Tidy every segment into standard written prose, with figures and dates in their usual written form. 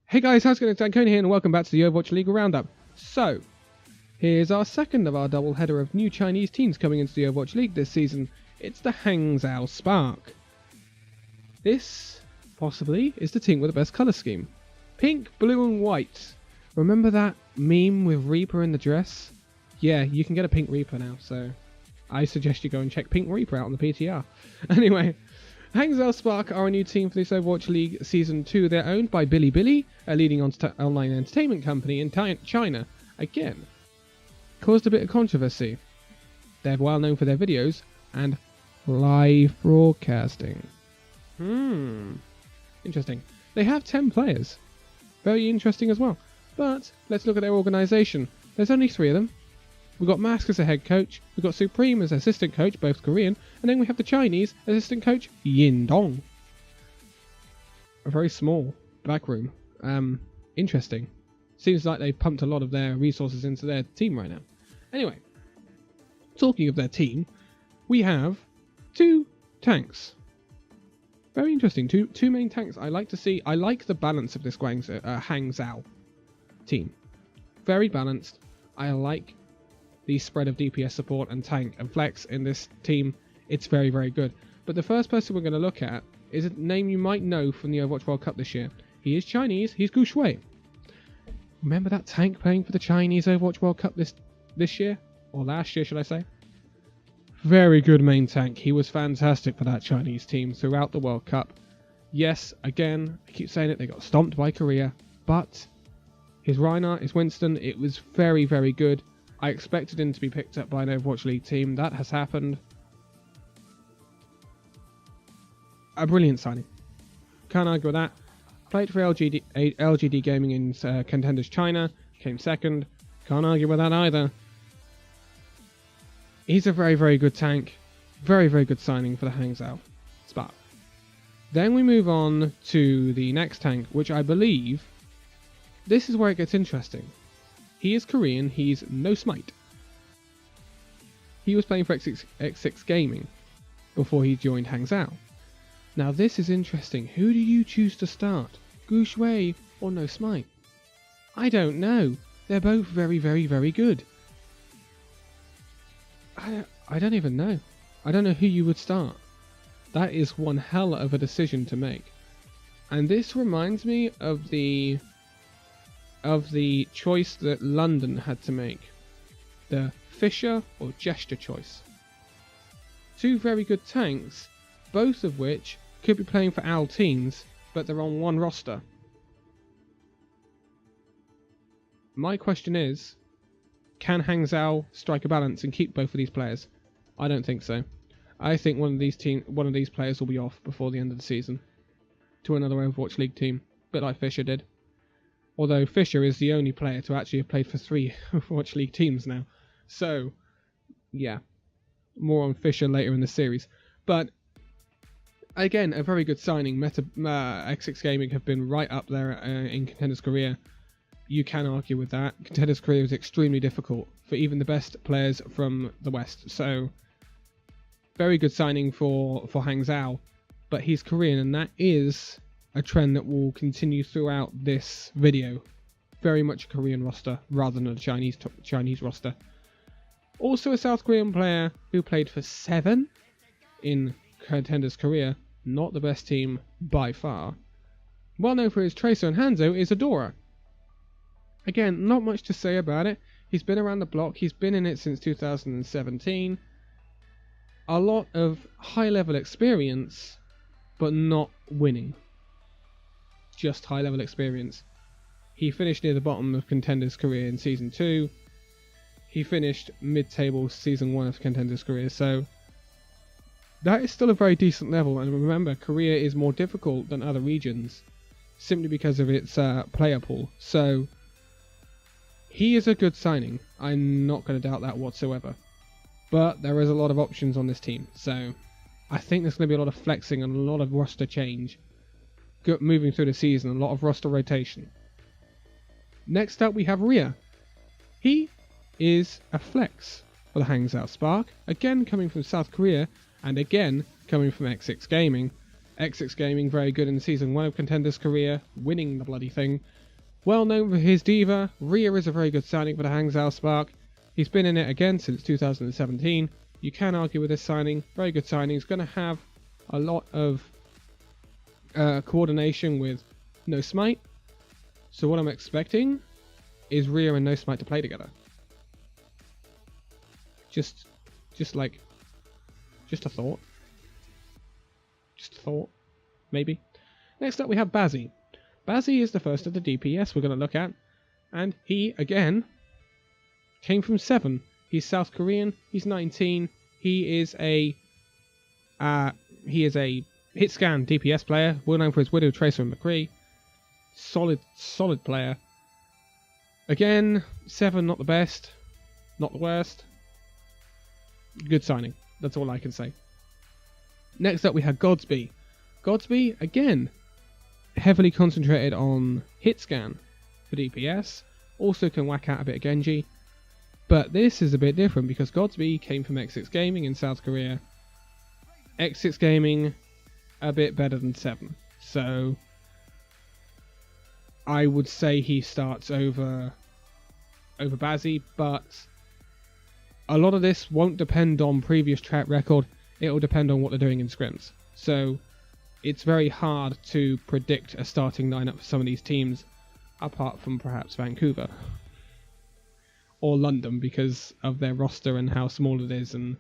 Hey guys, how's it going? It's Danconia here and welcome back to the Overwatch League Roundup. So, here's our second of our double header of new Chinese teams coming into the Overwatch League this season. It's the Hangzhou Spark. This, possibly, is the team with the best colour scheme. Pink, blue and white. Remember that meme with Reaper in the dress? Yeah, you can get a pink Reaper now, so I suggest you go and check Pink Reaper out on the PTR. Anyway, Hangzhou Spark are a new team for this Overwatch League Season 2. They're owned by Bilibili, a leading online entertainment company in China. Again, caused a bit of controversy. They're well known for their videos and live broadcasting. Interesting. They have 10 players. Very interesting as well. But let's look at their organisation. There's only 3 of them. We've got Mask as a head coach, we've got Supreme as assistant coach, both Korean, and then we have the Chinese assistant coach, Yin Dong. A very small back room. Interesting. Seems like they've pumped a lot of their resources into their team right now. Anyway, talking of their team, we have 2 tanks. Very interesting. Two main tanks. I like the balance of this Hangzhou team. Very balanced. I like the spread of DPS support and tank and flex in this team. It's very, very good. But the first person we're going to look at is a name you might know from the Overwatch World Cup this year. He is Chinese. He's Gu Shui. Remember that tank playing for the Chinese Overwatch World Cup this year? Or last year, should I say? Very good main tank. He was fantastic for that Chinese team throughout the World Cup. Yes, again, I keep saying it, they got stomped by Korea. But his Reinhardt, his Winston, it was very, very good. I expected him to be picked up by an Overwatch League team. That has happened. A brilliant signing. Can't argue with that. Played for LGD Gaming in Contenders China. Came second. Can't argue with that either. He's a very, very good tank. Very, very good signing for the Hangzhou Spark. Then we move on to the next tank, which I believe... This is where it gets interesting. He is Korean, he's No Smite. He was playing for X6 Gaming before he joined Hangzhou. Now this is interesting. Who do you choose to start? Gu Shui or No Smite? I don't know. They're both very, very, very good. I don't even know. I don't know who you would start. That is one hell of a decision to make. And this reminds me of the choice that London had to make. The Fisher or Gesture choice. 2 very good tanks, both of which could be playing for our teams, but they're on one roster. My question is, can Hangzhou strike a balance and keep both of these players? I don't think so. I think one of these players will be off before the end of the season to another Overwatch League team, a bit like Fisher did. Although Fisher is the only player to actually have played for 3 Overwatch League teams now. So, yeah. More on Fisher later in the series. But, again, a very good signing. X6 Gaming have been right up there in Contenders' career. You can argue with that. Contenders' career is extremely difficult for even the best players from the West. So, very good signing for Hangzhou. But he's Korean, and that is a trend that will continue throughout this video. Very much a Korean roster rather than a Chinese roster. Also a South Korean player who played for 7 in Contenders' career. Not the best team by far. Well known for his Tracer and Hanzo is Adora. Again, not much to say about it. He's been around the block. He's been in it since 2017. A lot of high level experience, but not winning. Just high level experience. He finished near the bottom of Contenders' career in Season 2. He finished mid-table Season 1 of Contenders' career, so that is still a very decent level. And remember, Korea is more difficult than other regions simply because of its player pool. So he is a good signing. I'm not going to doubt that whatsoever. But there is a lot of options on this team, so I think there's going to be a lot of flexing and a lot of roster change moving through the season, a lot of roster rotation. Next up we have Rhea. He is a flex for the Hangzhou Spark, again coming from South Korea and again coming from X6 Gaming. XX Gaming, very good in Season 1 of Contender's career, winning the bloody thing. Well known for his diva, Rhea is a very good signing for the Hangzhou Spark. He's been in it again since 2017. You can argue with this signing, very good signing. He's going to have a lot of coordination with No Smite. So what I'm expecting is Rhea and No Smite to play together. Just a thought. Just a thought, maybe. Next up we have Bazzi. Bazzi is the first of the DPS we're going to look at, and he, again, came from 7. He's South Korean, he's 19, he is a hit scan DPS player, well known for his Widow, Tracer and McCree. Solid player. Again, 7, not the best, not the worst. Good signing, that's all I can say. Next up we have Godsby. Godsby, again, heavily concentrated on hit scan for DPS. Also can whack out a bit of Genji. But this is a bit different because Godsby came from X6 Gaming in South Korea. X6 Gaming, a bit better than 7. So I would say he starts over Bazzi, but a lot of this won't depend on previous track record. It will depend on what they're doing in scrims. So it's very hard to predict a starting lineup for some of these teams, apart from perhaps Vancouver or London, because of their roster and how small it is and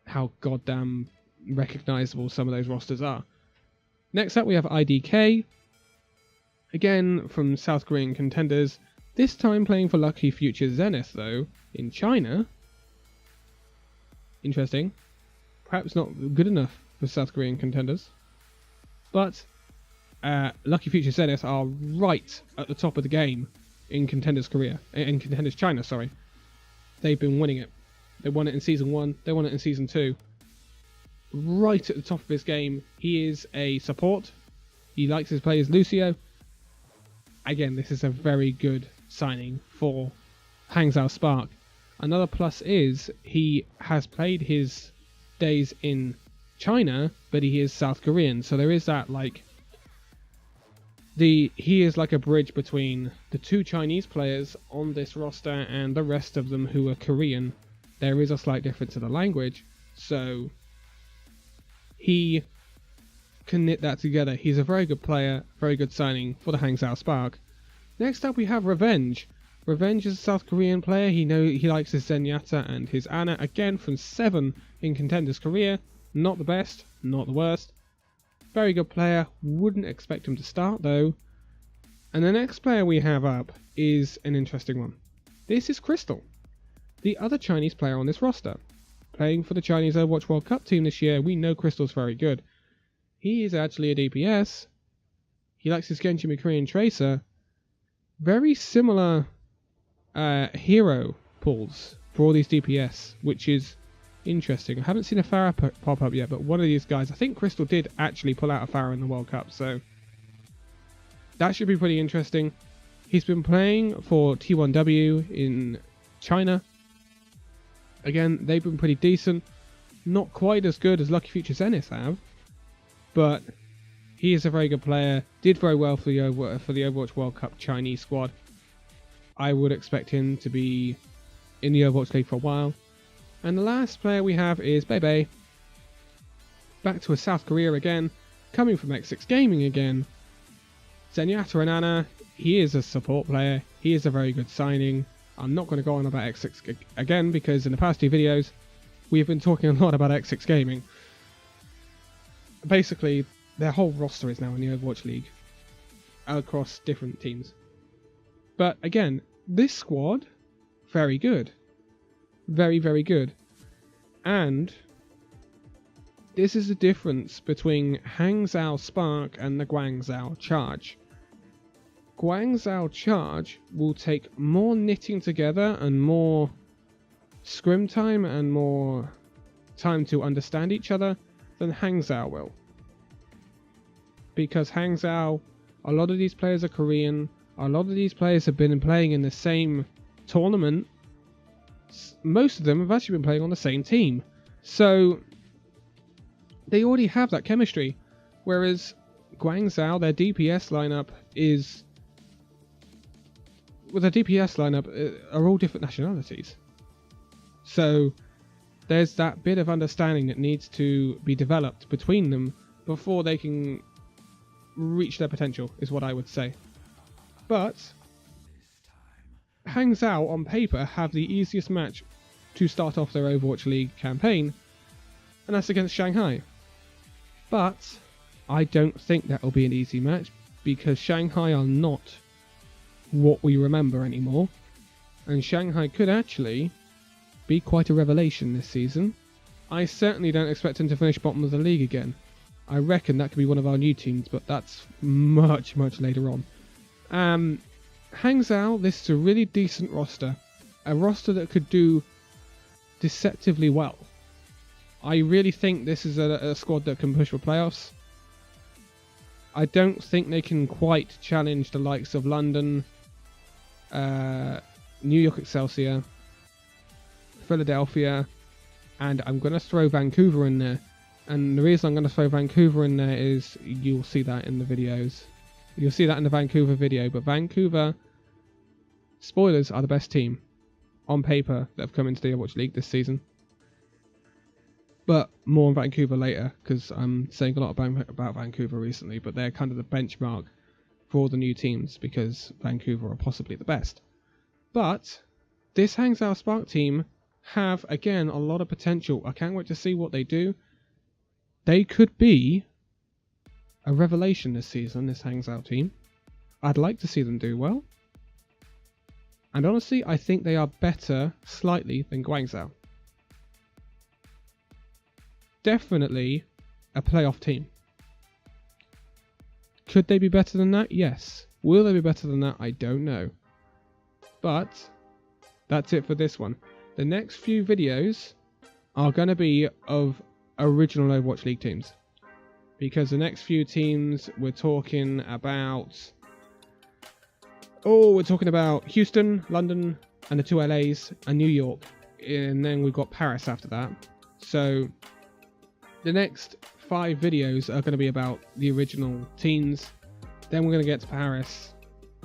how goddamn recognizable some of those rosters are. Next up we have IDK, again from South Korean contenders, this time playing for Lucky Future Zenith though, in China. Interesting. Perhaps not good enough for South Korean contenders. But Lucky Future Zenith are right at the top of the game in Contenders China, sorry. They've been winning it. They won it in Season 1, they won it in Season 2. Right at the top of his game. He is a support. He likes his players Lucio. Again, this is a very good signing for Hangzhou Spark. Another plus is he has played his days in China, but he is South Korean, so there is that he is like a bridge between the 2 Chinese players on this roster and the rest of them who are Korean. There is a slight difference in the language, so he can knit that together. He's a very good player, very good signing for the Hangzhou Spark. Next up we have Revenge. Revenge is a South Korean player. He likes his Zenyatta and his Ana, again from 7 in Contender's career. Not the best, not the worst. Very good player. Wouldn't expect him to start though. And the next player we have up is an interesting one. This is Crystal, the other Chinese player on this roster. Playing for the Chinese Overwatch World Cup team this year. We know Crystal's very good. He is actually a DPS. He likes his Genji, McCree and Tracer. Very similar hero pools for all these DPS, which is interesting. I haven't seen a Pharah pop up yet, but one of these guys, I think Crystal did actually pull out a Pharah in the World Cup, so that should be pretty interesting. He's been playing for T1W in China. Again, they've been pretty decent. Not quite as good as Lucky Future Zenith have, but he is a very good player. Did very well for the Overwatch World Cup Chinese squad. I would expect him to be in the Overwatch League for a while. And the last player we have is Bebe. Back to a South Korea again, coming from X6 Gaming again. Zenyatta and Ana, he is a support player. He is a very good signing. I'm not going to go on about X6 again because in the past 2 videos we've been talking a lot about X6 Gaming. Basically, their whole roster is now in the Overwatch League across different teams. But again, this squad, very good. Very, very good. And this is the difference between Hangzhou Spark and the Guangzhou Charge. Guangzhou Charge will take more knitting together and more scrim time and more time to understand each other than Hangzhou will. Because Hangzhou, a lot of these players are Korean, a lot of these players have been playing in the same tournament. Most of them have actually been playing on the same team. So they already have that chemistry. Whereas Guangzhou, their DPS lineup is... Well, their DPS lineup are all different nationalities. So there's that bit of understanding that needs to be developed between them before they can reach their potential, is what I would say. But Hangzhou, on paper, have the easiest match to start off their Overwatch League campaign, and that's against Shanghai. But I don't think that'll be an easy match, because Shanghai are not what we remember anymore, and Shanghai could actually be quite a revelation this season. I certainly don't expect them to finish bottom of the league again. I reckon that could be one of our new teams, but that's much, much later on. Hangzhou, this is a really decent roster. A roster that could do deceptively well. I really think this is a squad that can push for playoffs. I don't think they can quite challenge the likes of London, New York Excelsior, Philadelphia, and I'm going to throw Vancouver in there. And the reason I'm going to throw Vancouver in there is you'll see that in the videos. You'll see that in the Vancouver video, but Vancouver, spoilers, are the best team on paper that have come into the Overwatch League this season. But more on Vancouver later, because I'm saying a lot about Vancouver recently, but they're kind of the benchmark for all the new teams, because Vancouver are possibly the best. But this Hangzhou Spark team have, again, a lot of potential. I can't wait to see what they do. They could be a revelation this season, this Hangzhou team. I'd like to see them do well. And honestly, I think they are better slightly than Guangzhou. Definitely a playoff team. Could they be better than that? Yes. Will they be better than that? I don't know. But that's it for this one. The next few videos are going to be of original Overwatch League teams. Because the next few teams we're talking about... Oh, we're talking about Houston, London, and the two LAs, and New York. And then we've got Paris after that. So the next 5 videos are going to be about the original teams. Then we're going to get to Paris.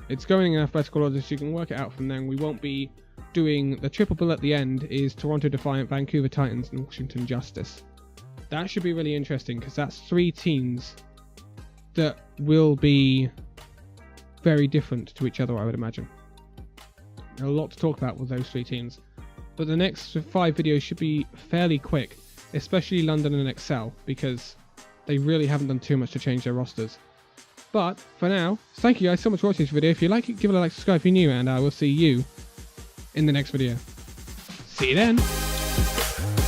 It's going in alphabetical order, so you can work it out from there. We won't be doing the triple bill at the end is Toronto Defiant, Vancouver Titans, and Washington Justice. That should be really interesting, because that's 3 teams that will be very different to each other, I would imagine. A lot to talk about with those 3 teams. But the next 5 videos should be fairly quick, especially London and Excel, because they really haven't done too much to change their rosters. But for now, thank you guys so much for watching this video. If you like it, give it a like, subscribe if you're new, and I will see you in the next video. See you then!